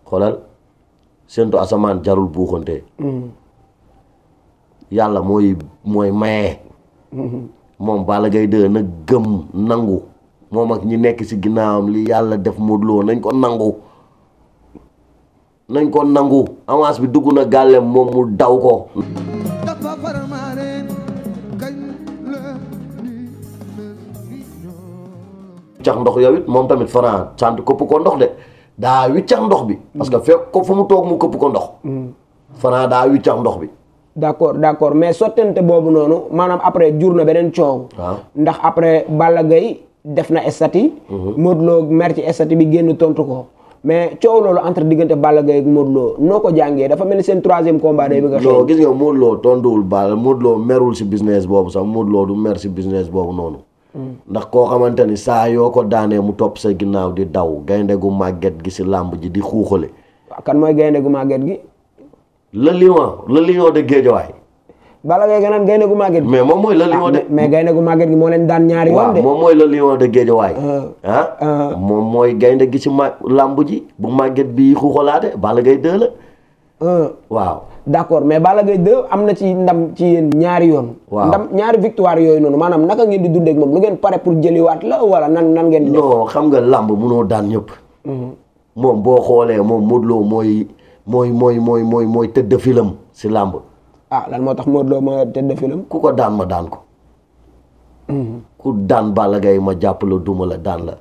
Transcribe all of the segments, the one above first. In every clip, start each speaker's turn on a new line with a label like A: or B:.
A: xoolal séntu asamaan jarul buuxante. yàlla mooy maye. moom Balla Gaye 2 na gëm nangu moom ak ñi nekk ci ginnaawam li yàlla def Modou Lo nañ ko nangu avance bi dugg na gàllem moom mu daw ko. wiccax ndox yow it moom tamit Franc sant këpp ko ndox de daa wiccax ndox bi. parce que fekk ko fu mu toog mu këpp ko ndox. Franc daa wiccax ndox bi.
B: d'accord mais sottante boobu noonu maanaam après jur na beneen coow. ndax après Balla Gaye def na estati. Modou Lo mer ci estati bi génn tontu ko. mais coow loolu entre diggante Balla Gaye ak Modou Lo noo ko jàngee dafa mel ni seen troisième combat day bëgg a xeeñ.
A: non gis nga Modou Lo tontuwul Balla Modou Lo merul si business boobu sax Modou Lo du mer si business boobu noonu. ndax koo xamante ni saa yoo ko daanee mu topp sa ginnaaw di daw gaynde gu màgget gi si làmb ji di xuuxale.
B: waaw kan mooy gaynde gu màgget gi.
A: le lion de Guédiawaye.
B: Balla Gaye nga naan gaynde gu màgget gi.
A: mais moom mooy le lion de.
B: mais gaynde gu màgget gi moo leen daan ñaari yoon de.
A: moom mooy le lion de Guédiawaye. moom mooy gaynde gi ci làmb ji bu màgget bi xuuxalaate Balla Gaye 2 la. waaw.
B: d'accord mais Balla Gaye 2 am na ci ndam ci yéen ñaari yoon.
A: waaw
B: ndam ñaari victoire yooyu noonu maanaam naka ngeen di dundee ak moom lu ngeen pare pour jëliwaat la wala nan ngeen di def.
A: non xam nga làmb munoo daan ñëpp. moom boo xoolee moom Modou Lo mooy tëdd filam si làmb.
B: lan moo tax Modou Lo ma tëdd filam.
A: ku ko daan ma daan ko. ku daan Balla Gaye ma jàpp la duma la daan la.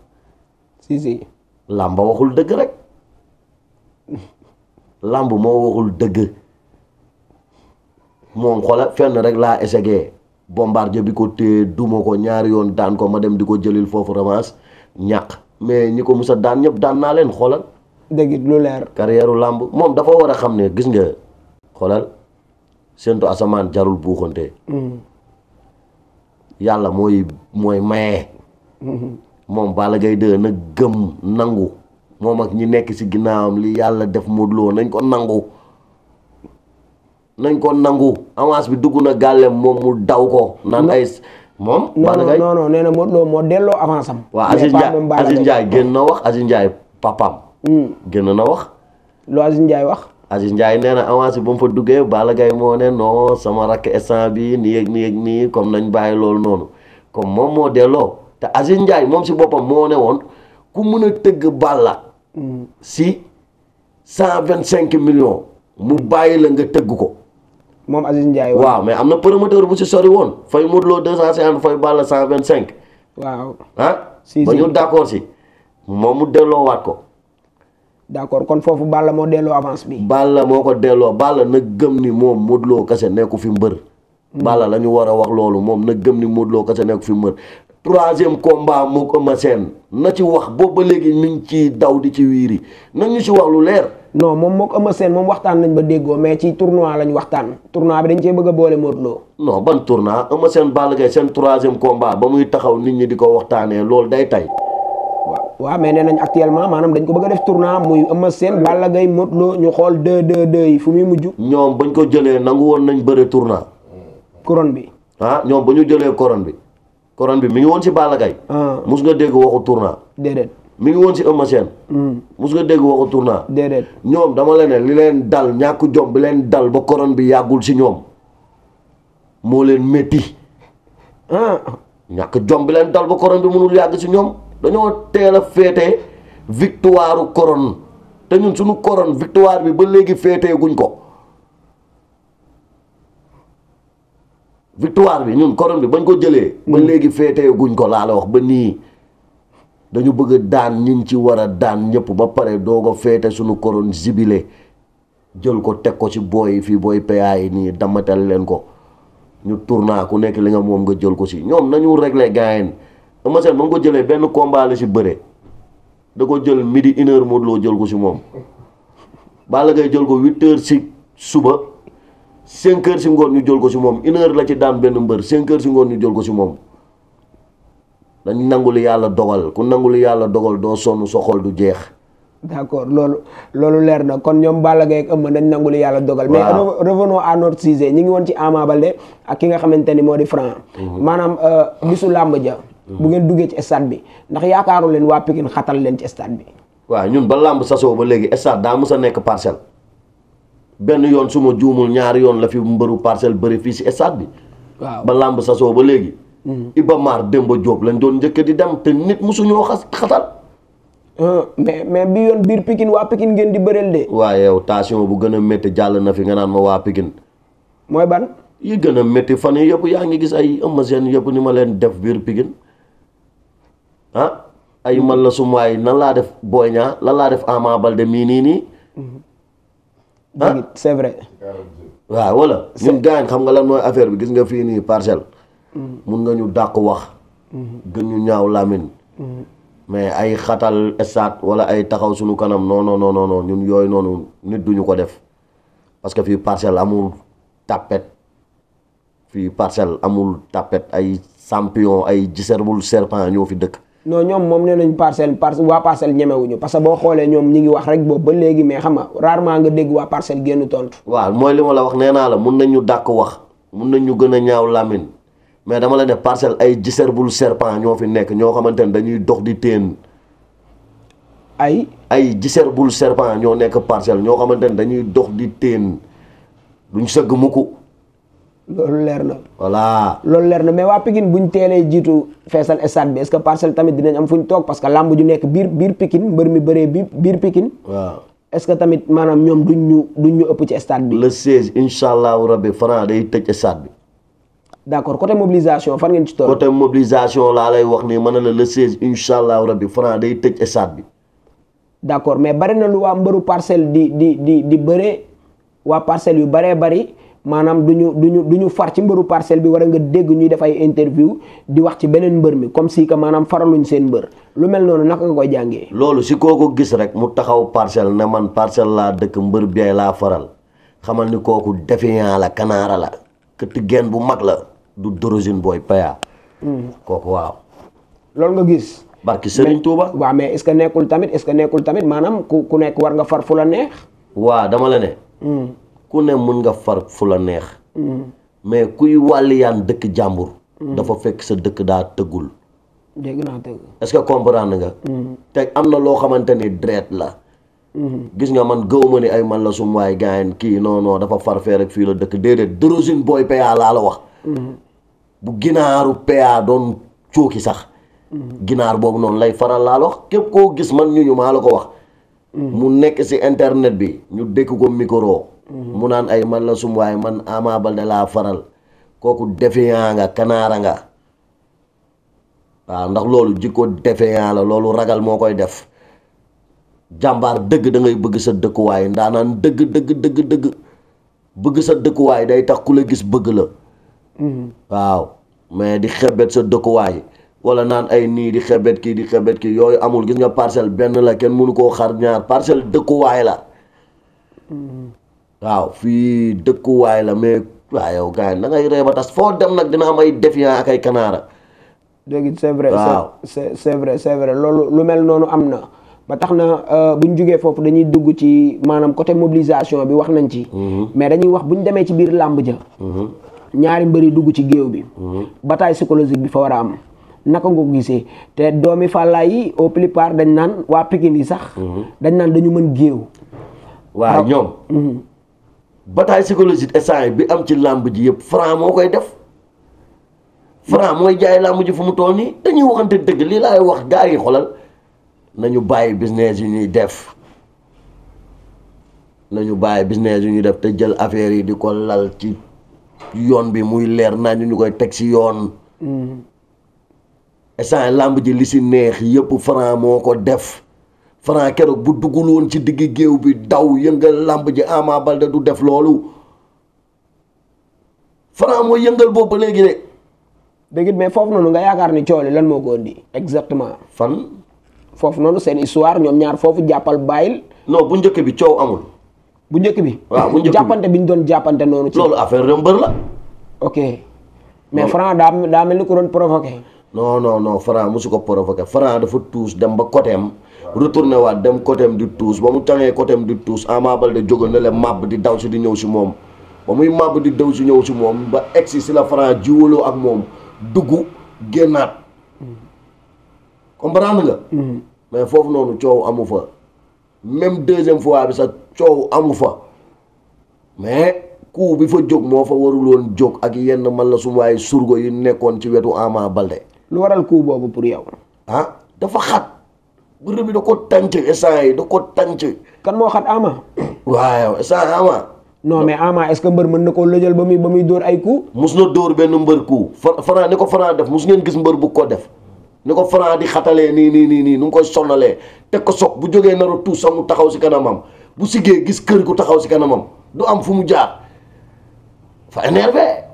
B: si.
A: làmb waxul dëgg rek. làmb moo waxul dëgg. moom xoola fenn rek laa essayé Bombardier bi ko téye duma ko ñaari yoon daan ko ma dem di ko jëlil foofu revanche ñàkk mais ñi ko musa daan ñëpp daan naa leen xoolal.
B: dëgg lu leer.
A: carrière làmb moom dafa war a xam ne gis nga xoolal séntu asamaan jarul buuxante. yàlla mooy maye. moom Balla Gaye 2 na gëm nangu moom ak ñi nekk ci ginnaawam li yàlla def Modou Lo nañ ko nangu avance bi dugg na gàllem moom mu daw ko. naan ay moom. Balla Gaye
B: non nee na Modou Lo moo delloo avance am.
A: waaw Aziz Ndiaye génn na wax Aziz Ndiaye papaam. génn na wax.
B: lu Aziz Ndiaye wax.
A: Aziz Ndiaye nee na avance bi ba mu fa duggee Balla Gaye moo ne non sama rakk instant bi nii ak nii comme nañ bàyyi loolu noonu comme moom moo delloo te Aziz Ndiaye moom si boppam moo ne woon ku mën a tëgg Balla. si 125 millions. mu bàyyi la nga tëgg ko.
B: moom Aziz Ndiaye
A: waaw mais am na promoteur bu si sori woon fay Modou Lo 250 fay Balla 125.
B: waaw
A: ba ñu d'accord si moom mu delloowaat ko.
B: d'accord kon foofu Balla moo delloo avance bi.
A: Balla moo ko delloo Balla na gëm ni moom Modou Lo kese nekku fi mbër. Balla la ñu war a wax loolu moom na gëm ni Modou Lo kese nekku fi mbër. troisième combat mu Eumeu Sène na ci wax boobu ba léegi mi ngi ci daw di ci wiiri na ñu ci wax lu leer.
B: non moom mook Eumeu Sène moom waxtaan nañ ba déggoo mais ci tournoi lañ waxtaan tournoi bi dañ cee bëgg a boole Modou Lo.
A: non ban tournoi Eumeu Sène Balla Gaye seen troisième combat ba muy taxaw nit ñi di ko waxtaanee loolu day tay.
B: waaw mais nee nañ actuellement maanaam dañ ko bëgg a def tournoi muy Eumeu Sène Balla Gaye Modou Lo ñu xool 2-2-2 yi fu muy mujj.
A: ñoom bañ ko jëlee nangu woon nañ bëre tournoi.
B: couronne bi.
A: ñoom ba ñu jëlee couronne bi. couronne bi mi ngi woon si Balla Gaye. mus nga dégg waxu tournoi.
B: déedéet.
A: mi ngi woon si Eumeu Sène. mus nga dégg waxu tournoi.
B: déedéet.
A: ñoom dama la ne li leen dal ñàkk jom bi leen dal ba couronne bi yàggul si ñoom moo leen métti. ñàkk jom bi leen dal ba couronne bi mënul yàgg si ñoom dañoo teel a féete victoire couronne te ñun suñu couronne victoire bi ba léegi féetee guñ ko. victoire bi ñun couronne bi bañ ko jëlee. ba léegi féetee guñ ko laa la wax ba nii. dañu bëgg daan ñiñ ci war a daan ñëpp ba pare doo ko féete suñu couronne zibilé jël ko teg ko ci booy fii booy PA yi nii damatal leen ko ñu tournaa ku nekk li nga moom nga jël ko si ñoom nañu réglé gaayen Eumeu Sène ba nga ko jëlee benn combat la si bëre da ko jël midi 1h Modou Lo jël ko si moom Balla Gaye jël ko 8h si suba 5h si ngoon ñu jël ko si moom 1h la ci daan benn mbër 5h si ngoon ñu jël ko si moom dañ nangu li yàlla dogal ku nangu li yàlla dogal doo sonn sa xol du jeex.
B: d'accord loolu leer na kon ñoom Balla Gaye ak Eumeu dañ nangu li yàlla dogal. mais revenons à notre sujet ñi ngi woon ci Ama Baldé ak ki nga xamante ni moo di Franc. maanaam bisu làmb ja. bu ngeen duggee ci stade bi ndax yaakaaru leen waa Pikine xatal leen ci stade bi.
A: waaw ñun ba làmb sasoo ba léegi stade daa mës a nekk Parcelles benn yoon su ma juumul ñaari yoon la fi mbëru Parcelles bëri fii si stade bi.
B: waaw
A: ba làmb sasoo ba léegi. Iba Mar Demba Diop lañ doon njëkk di dem te nit musuñoo xatal.
B: mais bi yoon biir Pikine waa Pikine ngeen di bëreel de.
A: waaye yow tension bu gën a métti jàll na fi nga naan ma waa Pikine.
B: mooy ban.
A: yi gën a métti fan yii yëpp yaa ngi gis ay Eumeu Sène yëpp ni ma leen def biir Pikine ah ay man la sumuwaay nan laa def Boy Niang lan laa def Ama Baldé mii nii.
B: ah c'est vrai.
A: waaw wala ñun gaañ xam nga lan mooy affaire bi gis nga fii nii Parcelles. mun nga ñu dàq wax. gën ñu ñaaw làmmiñ mais ay xatal stade wala ay taxaw suñu kanam non non non non ñun yooyu noonu nit duñu ko def parce que fii Parcelles amul tapet fii Parcelles amul tapet ay champion ay giserbul serpent ñoo fi dëkk.
B: non ñoom moom nee nañ waa Parcelles ñemewuñu parce que boo xoolee ñoom ñi ngi wax rek boobu ba léegi mais xam nga rarement nga dégg waa Parcelles génn tontu.
A: waaw mooy li ma la wax nee naa la mun nañ ñu dàq wax mun nañ ñu gën a ñaaw làmmiñ mais dama la ne Parcelles ay giserbul serpent ñoo fi nekk ñoo xamante ne dañuy dox di teen. ay giserbul serpent ñoo nekk Parcelles ñoo xamante ne dañuy dox di teen duñ sëgg mukk.
B: loolu leer na.
A: voilà
B: loolu leer na mais waa Pikine buñ teelee jiitu feesal stade bi est-ce que Parcelles tamit dinañ am fuñ toog parce que làmb ju nekk biir Pikine mbër mi bëree biir Pikine.
A: waaw
B: est-ce que tamit maanaam ñoom duñ ñu ëpp ci stade bi.
A: le 16 incha allahu rabbi Franc day tëj stade bi.
B: d'accord côté mobilisation fan ngeen ci toll.
A: côté mobilisation laa lay wax nii mën na la le 16 incha allahu rabbi Franc day tëj stade bi.
B: d'accord mais bari na lu waa mbëru Parcelles di bëree waa Parcelles yu baree bari. maanaam duñu far ci mbëru Parcelles bi war a nga dégg ñuy def ay interview di wax ci beneen mbër mi comme si que maanaam faraluñ seen mbër lu mel noonu naka nga koy jàngee.
A: loolu si kooku gis rek mu taxaw Parcelles ne man Parcelles laa dëkk mbër bi laa faral xamal ni kooku défiant la kanaara la këtt geen bu mag la du d'origine booy paya kooku waaw.
B: loolu nga gis.
A: barki Serigne Touba.
B: waaw mais est-ce que nekkul tamit maanaam ku nekk war nga far fu la neex.
A: waaw dama la ne. ku ne mën nga far fu la neex. mais kuy wàlliyaan dëkk jàmbur. dafa fekk sa dëkk daa tëggul.
B: dégg naa tëgg.
A: est-ce que comprendre nga. te am na loo xamante ni dret la. gis nga man gëw ma ni ay man la sum waay gaayen kii non dafa far fee rek fii la dëkk déedéet d'origine booy PA laa la wax. bu ginaaru PA doon cooki sax. ginaar boobu noonu lay faral laa la wax képp koo gis man ñu maa la ko wax. mu nekk ci internet bi ñu dékk ko micro. mu naan ay man la sum waay man Ama Baldé laa faral kooku défiant nga kanaara nga waaw ndax loolu jikko défiant la loolu ragal moo koy def jàmbaar dëgg da ngay bëgg sa dëkkuwaay ndaanaan dëgg bëgg sa dëkkuwaay day tax ku la gis bëgg la waaw mais di xebet sa dëkkuwaay wala naan ay nii di xebet kii yooyu amul gis nga Parcelles benn la kenn mënu koo xar ñaar Parcelles dëkkuwaay la waaw fii dëkkuwaay la mais waaw yow gars yi da ngay ree ba tas foo dem nag dina am ay défiant ak ay kanaara.
B: dégg c'est vrai.
A: waaw
B: c'est vrai loolu lu mel noonu am na ba tax na bu ñu jógee foofu dañuy dugg ci maanaam côté mobilisation bi wax nañ ci. mais dañuy wax bu ñu demee ci biir làmb ja. ñaari mbëri dugg ci géew bi. bataille psychologique bi fa war a am. naka nga ko gisee te doomi Fallaye yi au plupart dañ naan waa Pikine yi sax. dañ naan dañu mën géew.
A: waaw ñoom. bataille psychologique instant bi am ci làmb ji yëpp Franc moo koy def Franc mooy jaay làmb ji fu mu toll nii dañuy waxante dëgg lii laay wax gars yi xolal nañu bàyyi business yu ñuy def te jël affaire yi di ko lal ci yoon bi muy leer naa ñu koy teg ci yoon. instant làmb ji li si neex yëpp Franc moo ko def. Franc keroog bu duggul woon ci digg géew bi daw yëngal làmb ji Ama Baldé du def loolu Franc mooy yëngal boobu ba léegi de.
B: dégg mais foofu noonu nga yaakaar ni coow li lan moo ko indi exactement.
A: fan.
B: foofu noonu seen histoire ñoom ñaar foofu jàppal bàyyil.
A: non bu njëkk bi coow amul.
B: bu njëkk bi.
A: waaw bu njëkk bi
B: jàppante bi ñu doon jàppante noonu. ci
A: loolu affaire de mbër la.
B: ok mais Franc daa mel ni ko doon provoqué.
A: non Franc mosu ko provoqué Franc dafa tuus dem ba côté am retourné waat dem côté am di tuus ba mu tàngee côté am di tuus Ama Baldé jóge na le màbb di daw si di ñëw si moom ba muy màbb di daw si ñëw si moom ba egsi si la Franc jiwaloo ak moom dugg génnaat comprendre nga. mais foofu noonu coow amu fa même deuxième fois bi sa coow amu fa mais coup bi fa jóg moo fa waruloon jóg ak yenn man la suma ay surgo yu nekkoon ci wetu Ama Baldé.
B: lu waral coup boobu pour yow.
A: ah dafa xat bërëb bi da ko tànc instant yi da ko tànc.
B: kan moo xat Ama.
A: waaw instant Ama.
B: non mais Ama est-ce que mbër mën na koo lëjal ba muy dóor ay coup.
A: mus na dóor benn mbër coup Franc ni ko Franc def mus ngeen gis mbër bu ko def ni ko Franc di xatalee nii nu ngi koy sonnalee teg ko soog bu jógee naru tuus sax mu taxaw si kanamam bu siggee gis kër gu taxaw si kanamam du am fu mu jaar fa énervé.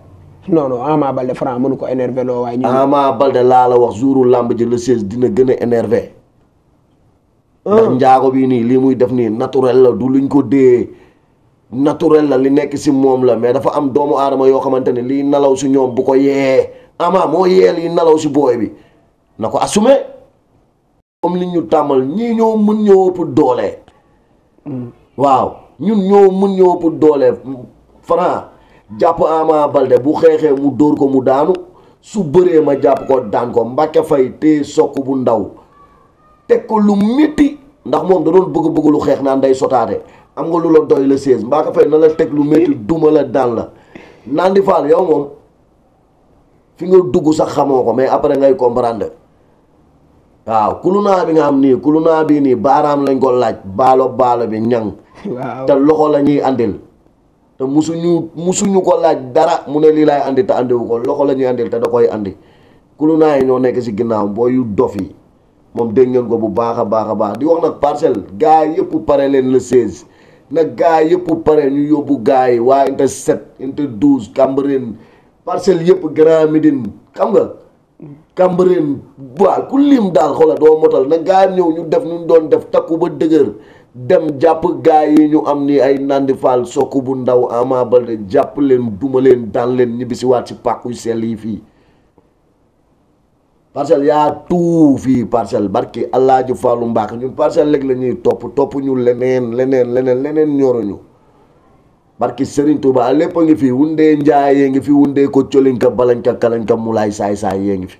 B: non Ama Baldé Franc mënu ko énervé loo waaye.
A: Ama Baldé laa la wax jouru làmb ji le 16 dina gën a énervé. ndax njaago bi nii lii muy def nii naturel la du luñ ko dee. naturel la li nekk si moom la mais dafa am doomu aadama yoo xamante ne liy nalaw si ñoom bu ko yee Ama moo yee liy nalaw si booy bi na ko assumé comme li ñu tàmmal ñii ñoo mën ñoo ëpp doole. waaw ñun ñoo mën ñoo ëpp doole. Franc jàpp Ama Baldé bu xeexee mu dóor ko mu daanu su bëree ma jàpp ko daan ko Mbàkke Fay te sokk bu ndaw teg ko lu métti ndax moom da doon bëgg lu xeex naan day sotaate. am nga lu la doy la 16 Mbaka Fay na la teg lu métti duma la daan la Nandi Fall yow moom fi nga dugg sax xamoo ko mais après ngay comprendre waaw kulunaa bi nga xam nii kulunaa bii nii baaraam lañ ko laaj baalo bi ñang
B: waaw
A: te loxo la ñuy andil te musuñu ko laaj dara mu ne lii laay andi te andiwu ko loxo la ñuy andil te da koy andi kulunaa yi ñoo nekk si ginnaaw booy yu dof yi moom dégg ngeen ko bu baax a baax di wax nag parcelle gars yëpp pare leen le 16 nag gaa yëpp pare ñu yóbbu gaa yi waa inte 7 inte 12 Cambérène parcelle yëpp Grand Médine xam nga Cambérène waaw ku lim daal xoola doo motal nag gaa yi ñëw ñu def ñu doon def takku ba dëgër dem jàpp gaa yi ñu am ni ay Nandi Fall Sokk bu ndaw Ama Baldé jàpp leen duma leen daan leen ñibbi si waat si pàkkuy sell yi fii parcelle yaa tout fii parcelle barki Alaaji Fallu Mbàkke ñun parcelle léegi la ñuy topp ñu leneen ñoruñu barki Serigne Touba lépp a ngi fi wundee njaay yee ngi fi wundee ko colinka balanka kalanka mulaay saay yee ngi fi